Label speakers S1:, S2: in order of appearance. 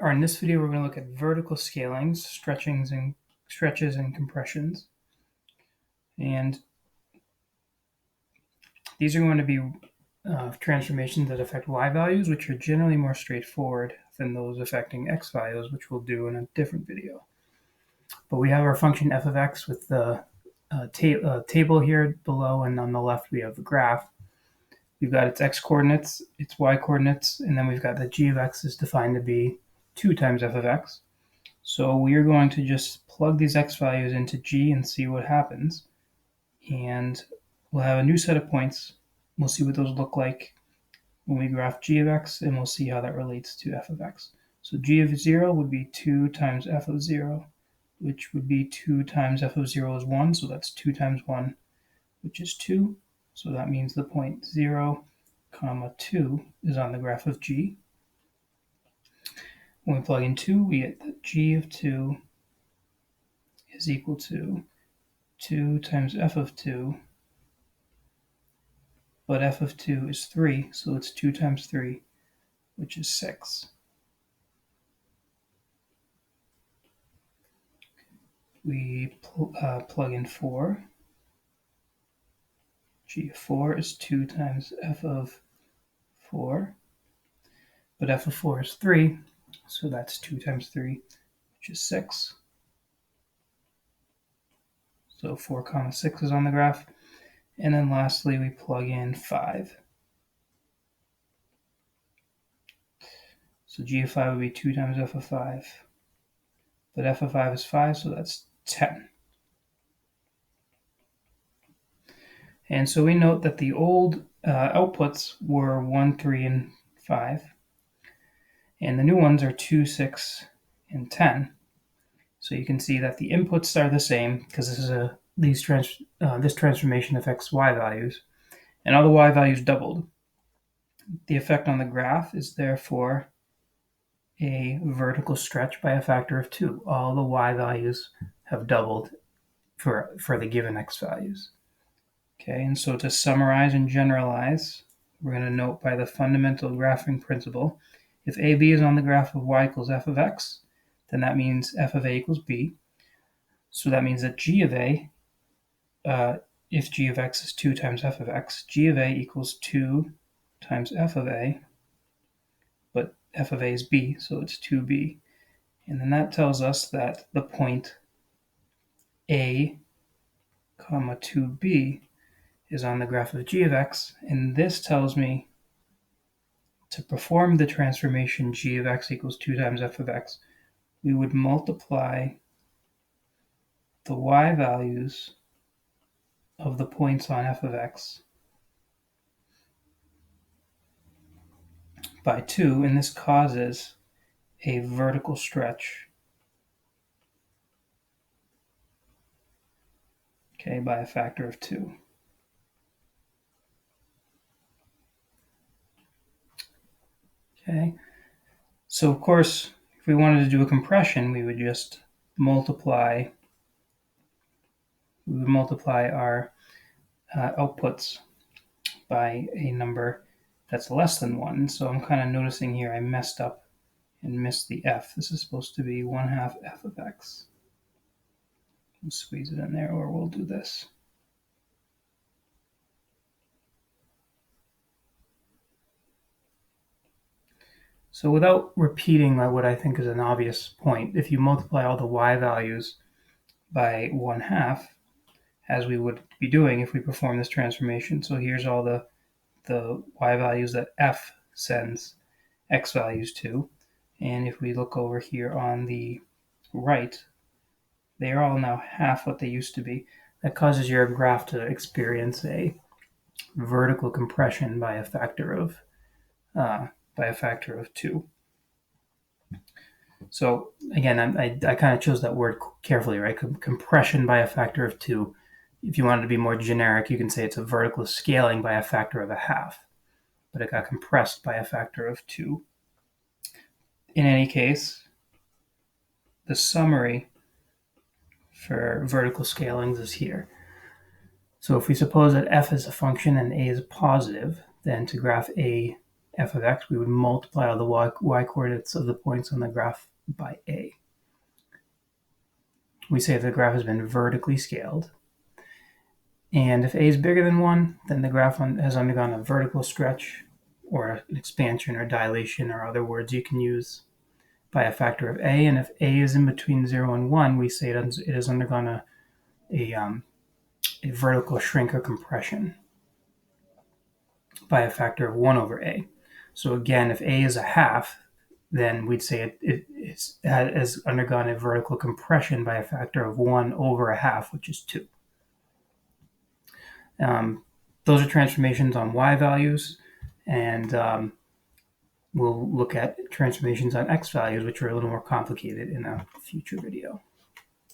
S1: Or in this video, we're going to look at vertical scalings, stretches and compressions. And these are going to be transformations that affect y values, which are generally more straightforward than those affecting x values, which we'll do in a different video. But we have our function f of x with the table here below, and on the left we have the graph. We've got its x coordinates, its y coordinates, and then we've got that g of x is defined to be 2 times f of x. So we are going to just plug these x values into g and see what happens. And we'll have a new set of points. We'll see what those look like when we graph g of x, and we'll see how that relates to f of x. So g of 0 would be 2 times f of 0, which would be 2 times f of 0 is 1, so that's 2 times 1, which is 2. So that means the point 0, 2 is on the graph of g. When we plug in 2, we get that g of 2 is equal to 2 times f of 2, but f of 2 is 3, so it's 2 times 3, which is 6. We plug in 4. G of 4 is 2 times f of 4, but f of 4 is 3, so that's 2 times 3, which is 6. So 4, 6 is on the graph. And then lastly, we plug in 5. So g of 5 would be 2 times f of 5. But f of 5 is 5, so that's 10. And so we note that the old outputs were 1, 3, and 5. And the new ones are 2, 6, and 10. So you can see that the inputs are the same because this transformation affects y values, and all the y values doubled. The effect on the graph is therefore a vertical stretch by a factor of 2. All the y values have doubled for the given x values. Okay, and so to summarize and generalize, we're going to note by the fundamental graphing principle, if AB is on the graph of y equals f of x, then that means f of a equals b. So that means that g of a, if g of x is 2 times f of x, g of a equals 2 times f of a, but f of a is b, so it's 2b. And then that tells us that the point a, 2b is on the graph of g of x, and this tells me to perform the transformation g of x equals 2 times f of x, we would multiply the y values of the points on f of x by 2, and this causes a vertical stretch, okay, by a factor of 2. Okay, so of course, if we wanted to do a compression, we would just multiply our outputs by a number that's less than 1. So I'm kind of noticing here I messed up and missed the f. This is supposed to be 1/2 f of x. We'll squeeze it in there, or we'll do this. So without repeating what I think is an obvious point, if you multiply all the y values by 1/2, as we would be doing if we perform this transformation. So here's all the y values that f sends x values to. And if we look over here on the right, they are all now half what they used to be. That causes your graph to experience a vertical compression by a factor of 2. So again, I kind of chose that word carefully, right? Compression by a factor of 2. If you wanted to be more generic, you can say it's a vertical scaling by a factor of 1/2, but it got compressed by a factor of 2. In any case, the summary for vertical scalings is here. So if we suppose that f is a function and a is a positive, then to graph f of x, we would multiply all the y coordinates of the points on the graph by a. We say the graph has been vertically scaled. And if a is bigger than 1, then the graph has undergone a vertical stretch or an expansion or dilation or other words you can use by a factor of a. And if a is in between 0 and 1, we say it has undergone a vertical shrink or compression by a factor of 1 over a. So again, if a is a half, then we'd say it has undergone a vertical compression by a factor of 1 over a half, which is 2. Those are transformations on y values, and we'll look at transformations on x values, which are a little more complicated in a future video.